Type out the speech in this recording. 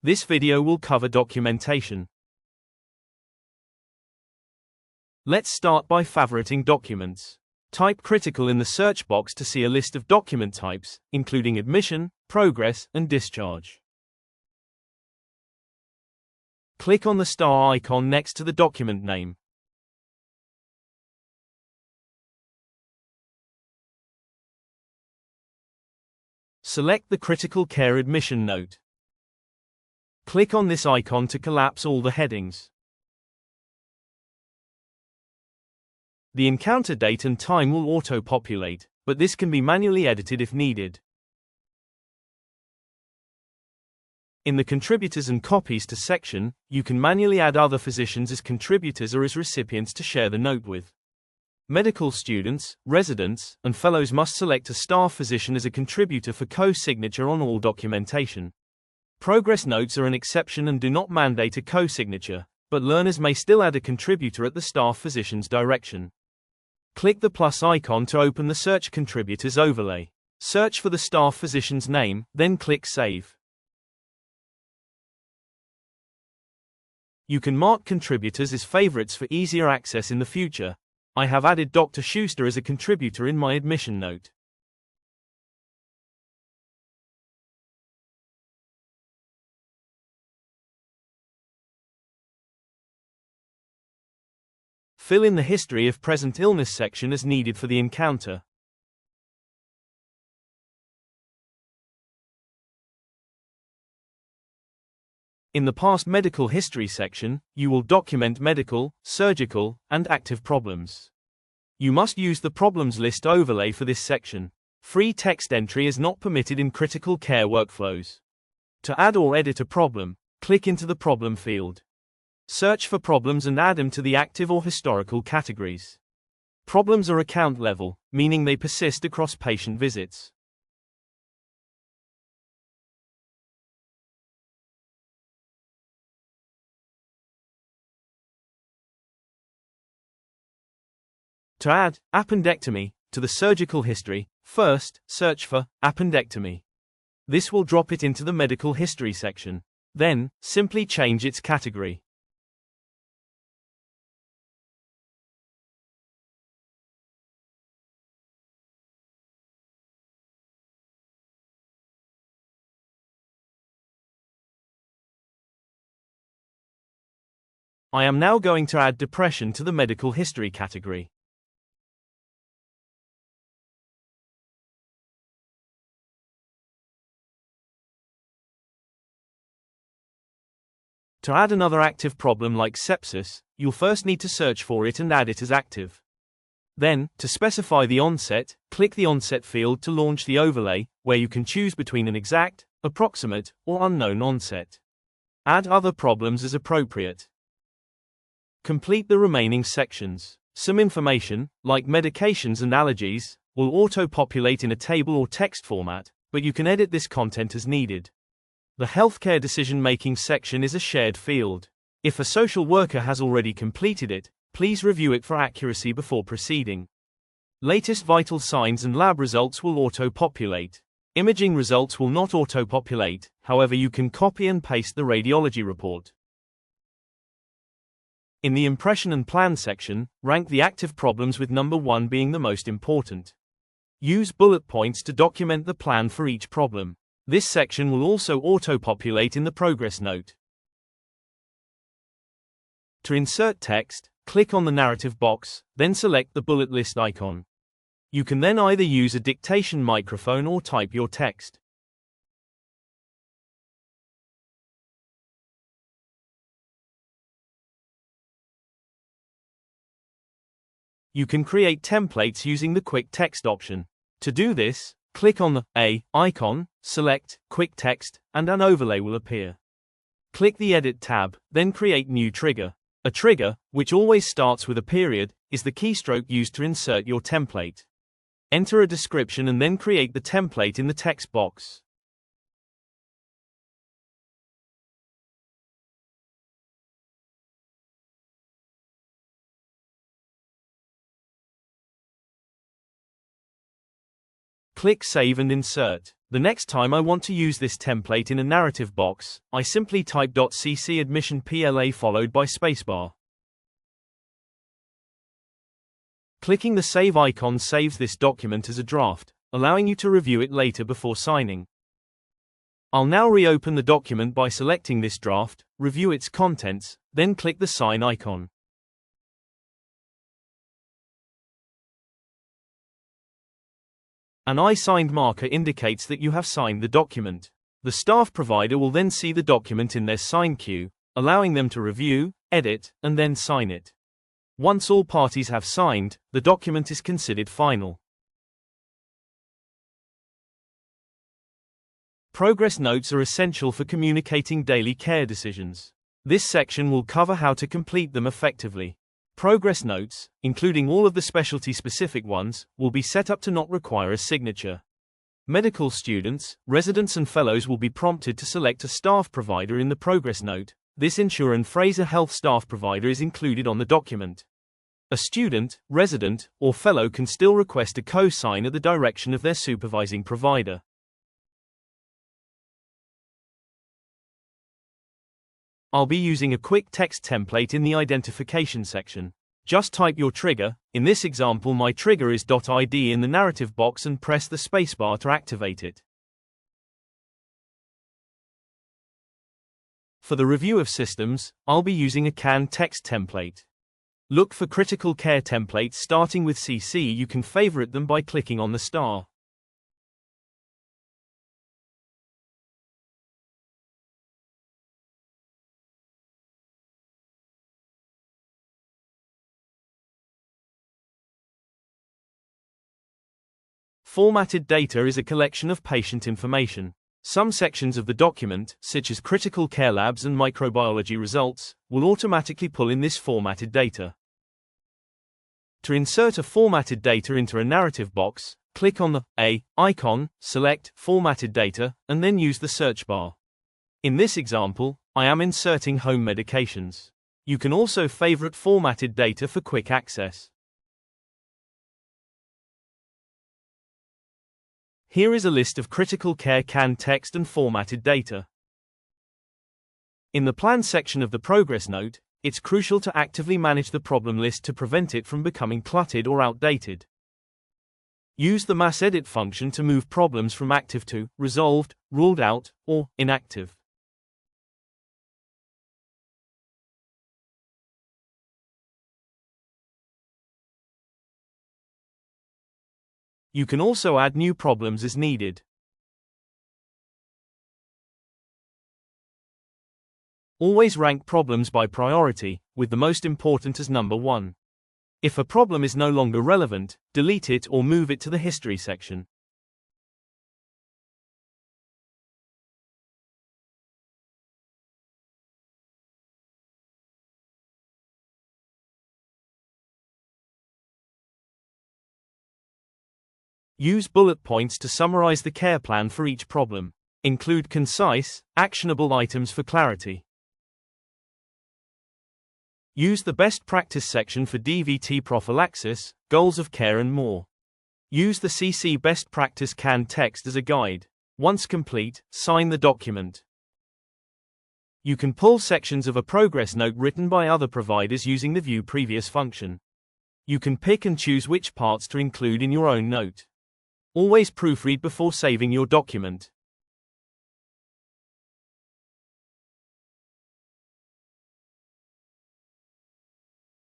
This video will cover documentation. Let's start by favoriting documents. Type critical in the search box to see a list of document types, including admission, progress, and discharge. Click on the star icon next to the document name. Select the critical care admission note. Click on this icon to collapse all the headings. The encounter date and time will auto-populate, but this can be manually edited if needed. In the Contributors and Copies to section, you can manually add other physicians as contributors or as recipients to share the note with. Medical students, residents, and fellows must select a staff physician as a contributor for co-signature on all documentation. Progress notes are an exception and do not mandate a co-signature, but learners may still add a contributor at the staff physician's direction. Click the plus icon to open the Search Contributors overlay. Search for the staff physician's name, then click Save. You can mark contributors as favorites for easier access in the future. I have added Dr. Schuster as a contributor in my admission note. Fill in the history of present illness section as needed for the encounter. In the past medical history section, you will document medical, surgical, and active problems. You must use the problems list overlay for this section. Free text entry is not permitted in critical care workflows. To add or edit a problem, click into the problem field. Search for problems and add them to the active or historical categories. Problems are account level, meaning they persist across patient visits. To add appendectomy to the surgical history, first, search for appendectomy. This will drop it into the medical history section. Then, simply change its category. I am now going to add depression to the medical history category. To add another active problem like sepsis, you'll first need to search for it and add it as active. Then, to specify the onset, click the onset field to launch the overlay, where you can choose between an exact, approximate, or unknown onset. Add other problems as appropriate. Complete the remaining sections. Some information, like medications and allergies, will auto-populate in a table or text format, but you can edit this content as needed. The healthcare decision-making section is a shared field. If a social worker has already completed it, please review it for accuracy before proceeding. Latest vital signs and lab results will auto-populate. Imaging results will not auto-populate, however you can copy and paste the radiology report. In the impression and plan section, rank the active problems with number 1 being the most important. Use bullet points to document the plan for each problem. This section will also auto-populate in the progress note. To insert text, click on the narrative box, then select the bullet list icon. You can then either use a dictation microphone or type your text. You can create templates using the quick text option. To do this, click on the A icon, select Quick Text, and an overlay will appear. Click the Edit tab, then create New Trigger. A trigger, which always starts with a period, is the keystroke used to insert your template. Enter a description and then create the template in the text box. Click Save and Insert. The next time I want to use this template in a narrative box, I simply type .cc admission PLA followed by spacebar. Clicking the Save icon saves this document as a draft, allowing you to review it later before signing. I'll now reopen the document by selecting this draft, review its contents, then click the Sign icon. An I signed marker indicates that you have signed the document. The staff provider will then see the document in their sign queue, allowing them to review, edit, and then sign it. Once all parties have signed, the document is considered final. Progress notes are essential for communicating daily care decisions. This section will cover how to complete them effectively. Progress notes, including all of the specialty-specific ones, will be set up to not require a signature. Medical students, residents and fellows will be prompted to select a staff provider in the progress note. This ensures an Fraser Health staff provider is included on the document. A student, resident, or fellow can still request a co-sign at the direction of their supervising provider. I'll be using a quick text template in the identification section. Just type your trigger. In this example, my trigger is .id in the narrative box and press the spacebar to activate it. For the review of systems, I'll be using a CAN text template. Look for critical care templates starting with CC. You can favorite them by clicking on the star. Formatted data is a collection of patient information. Some sections of the document, such as critical care labs and microbiology results, will automatically pull in this formatted data. To insert a formatted data into a narrative box, click on the A icon, select Formatted Data, and then use the search bar. In this example, I am inserting home medications. You can also favorite formatted data for quick access. Here is a list of critical care CAN text and formatted data. In the Plan section of the progress note, it's crucial to actively manage the problem list to prevent it from becoming cluttered or outdated. Use the mass edit function to move problems from active to resolved, ruled out, or inactive. You can also add new problems as needed. Always rank problems by priority, with the most important as number 1. If a problem is no longer relevant, delete it or move it to the history section. Use bullet points to summarize the care plan for each problem. Include concise, actionable items for clarity. Use the best practice section for DVT prophylaxis, goals of care and more. Use the CC best practice CAN text as a guide. Once complete, sign the document. You can pull sections of a progress note written by other providers using the View Previous function. You can pick and choose which parts to include in your own note. Always proofread before saving your document.